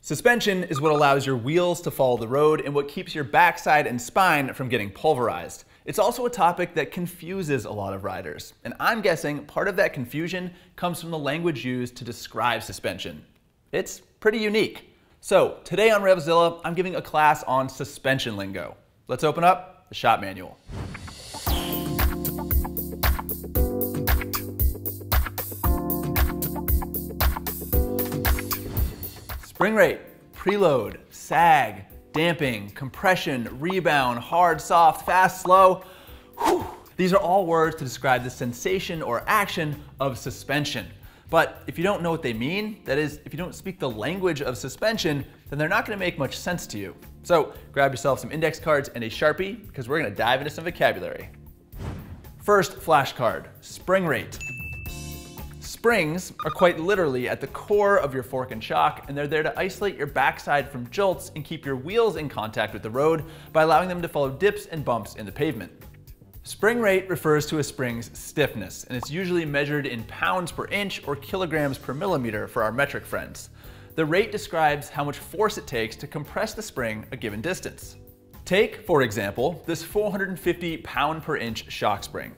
Suspension is what allows your wheels to follow the road and what keeps your backside and spine from getting pulverized. It's also a topic that confuses a lot of riders, and I'm guessing part of that confusion comes from the language used to describe suspension. It's pretty unique. So today on RevZilla, I'm giving a class on suspension lingo. Let's open up the shop manual. Spring rate, preload, sag, damping, compression, rebound, hard, soft, fast, slow. Whew. These are all words to describe the sensation or action of suspension. But if you don't know what they mean, that is, if you don't speak the language of suspension, then they're not going to make much sense to you. So grab yourself some index cards and a Sharpie, because we're going to dive into some vocabulary. First flashcard, spring rate. Springs are quite literally at the core of your fork and shock, and they're there to isolate your backside from jolts and keep your wheels in contact with the road by allowing them to follow dips and bumps in the pavement. Spring rate refers to a spring's stiffness, and it's usually measured in pounds per inch or kilograms per millimeter for our metric friends. The rate describes how much force it takes to compress the spring a given distance. Take, for example, this 450 pound per inch shock spring.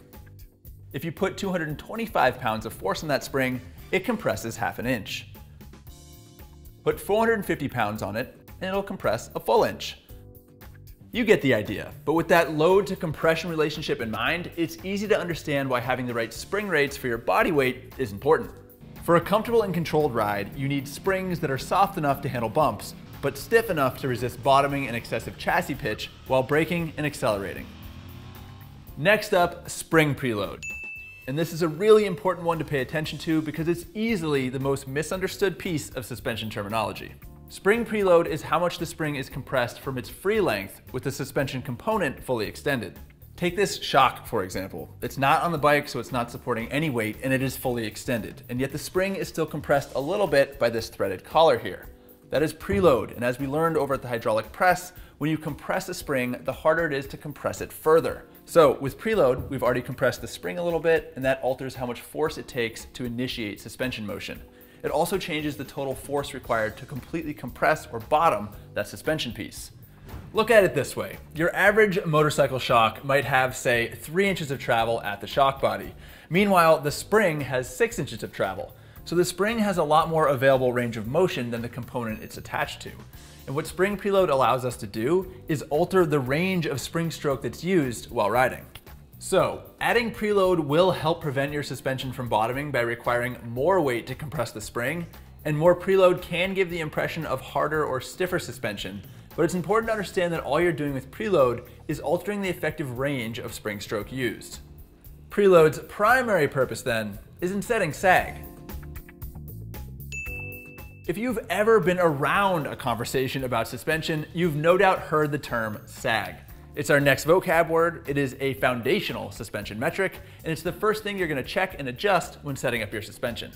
If you put 225 pounds of force on that spring, it compresses half an inch. Put 450 pounds on it, and it'll compress a full inch. You get the idea, but with that load to compression relationship in mind, it's easy to understand why having the right spring rates for your body weight is important. For a comfortable and controlled ride, you need springs that are soft enough to handle bumps, but stiff enough to resist bottoming and excessive chassis pitch while braking and accelerating. Next up, spring preload. And this is a really important one to pay attention to because it's easily the most misunderstood piece of suspension terminology. Spring preload is how much the spring is compressed from its free length with the suspension component fully extended. Take this shock, for example. It's not on the bike, so it's not supporting any weight, and it is fully extended. And yet the spring is still compressed a little bit by this threaded collar here. That is preload, and as we learned over at the hydraulic press, when you compress a spring, the harder it is to compress it further. So with preload, we've already compressed the spring a little bit, and that alters how much force it takes to initiate suspension motion. It also changes the total force required to completely compress or bottom that suspension piece. Look at it this way. Your average motorcycle shock might have, say, 3 inches of travel at the shock body. Meanwhile, the spring has 6 inches of travel. So the spring has a lot more available range of motion than the component it's attached to. And what spring preload allows us to do is alter the range of spring stroke that's used while riding. So adding preload will help prevent your suspension from bottoming by requiring more weight to compress the spring, and more preload can give the impression of harder or stiffer suspension, but it's important to understand that all you're doing with preload is altering the effective range of spring stroke used. Preload's primary purpose then is in setting sag. If you've ever been around a conversation about suspension, you've no doubt heard the term sag. It's our next vocab word, it is a foundational suspension metric, and it's the first thing you're going to check and adjust when setting up your suspension.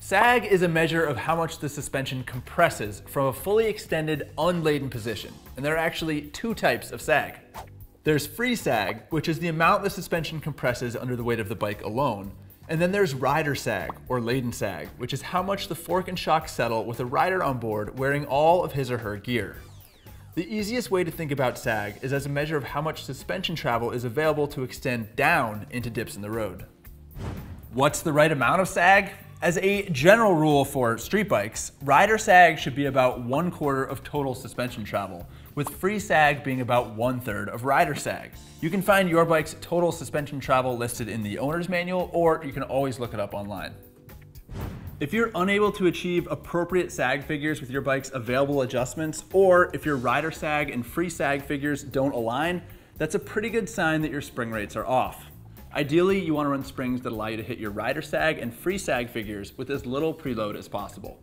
Sag is a measure of how much the suspension compresses from a fully extended, unladen position, and there are actually 2 types of sag. There's free sag, which is the amount the suspension compresses under the weight of the bike alone. And then there's rider sag, or laden sag, which is how much the fork and shock settle with a rider on board wearing all of his or her gear. The easiest way to think about sag is as a measure of how much suspension travel is available to extend down into dips in the road. What's the right amount of sag? As a general rule for street bikes, rider sag should be about 1/4 of total suspension travel, with free sag being about 1/3 of rider sag. You can find your bike's total suspension travel listed in the owner's manual, or you can always look it up online. If you're unable to achieve appropriate sag figures with your bike's available adjustments, or if your rider sag and free sag figures don't align, that's a pretty good sign that your spring rates are off. Ideally, you want to run springs that allow you to hit your rider sag and free sag figures with as little preload as possible.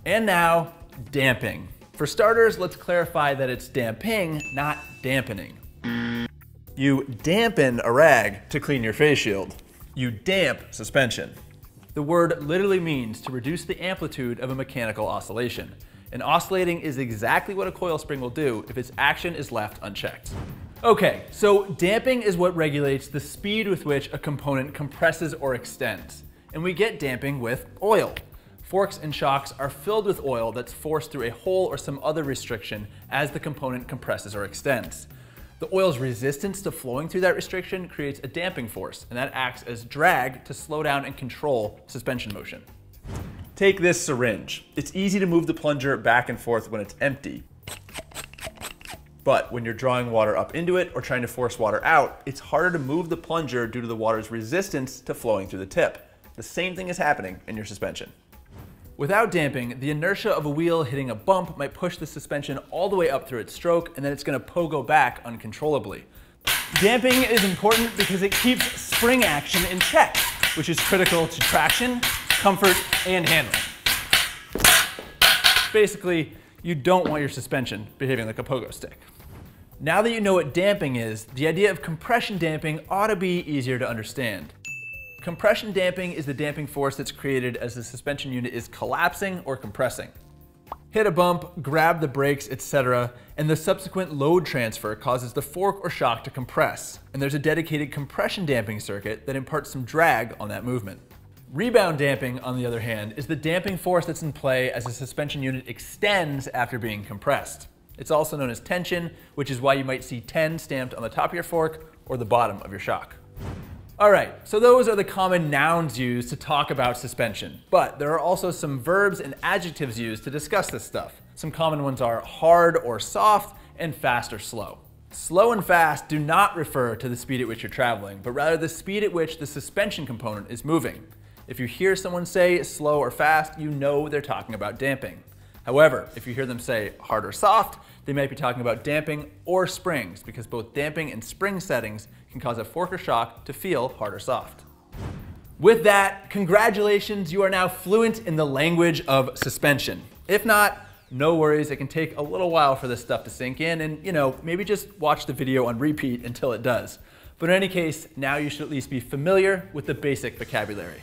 And now, damping. For starters, let's clarify that it's damping, not dampening. You dampen a rag to clean your face shield. You damp suspension. The word literally means to reduce the amplitude of a mechanical oscillation. And oscillating is exactly what a coil spring will do if its action is left unchecked. Okay, so damping is what regulates the speed with which a component compresses or extends. And we get damping with oil. Forks and shocks are filled with oil that's forced through a hole or some other restriction as the component compresses or extends. The oil's resistance to flowing through that restriction creates a damping force, and that acts as drag to slow down and control suspension motion. Take this syringe. It's easy to move the plunger back and forth when it's empty. But when you're drawing water up into it or trying to force water out, it's harder to move the plunger due to the water's resistance to flowing through the tip. The same thing is happening in your suspension. Without damping, the inertia of a wheel hitting a bump might push the suspension all the way up through its stroke, and then it's going to pogo back uncontrollably. Damping is important because it keeps spring action in check, which is critical to traction, comfort, and handling. Basically, you don't want your suspension behaving like a pogo stick. Now that you know what damping is, the idea of compression damping ought to be easier to understand. Compression damping is the damping force that's created as the suspension unit is collapsing or compressing. Hit a bump, grab the brakes, etc., and the subsequent load transfer causes the fork or shock to compress, and there's a dedicated compression damping circuit that imparts some drag on that movement. Rebound damping, on the other hand, is the damping force that's in play as the suspension unit extends after being compressed. It's also known as tension, which is why you might see 10 stamped on the top of your fork or the bottom of your shock. Alright, so those are the common nouns used to talk about suspension, but there are also some verbs and adjectives used to discuss this stuff. Some common ones are hard or soft and fast or slow. Slow and fast do not refer to the speed at which you're traveling, but rather the speed at which the suspension component is moving. If you hear someone say slow or fast, you know they're talking about damping. However, if you hear them say hard or soft, they might be talking about damping or springs, because both damping and spring settings can cause a fork or shock to feel hard or soft. With that, congratulations, you are now fluent in the language of suspension. If not, no worries, it can take a little while for this stuff to sink in, and maybe just watch the video on repeat until it does. But in any case, now you should at least be familiar with the basic vocabulary.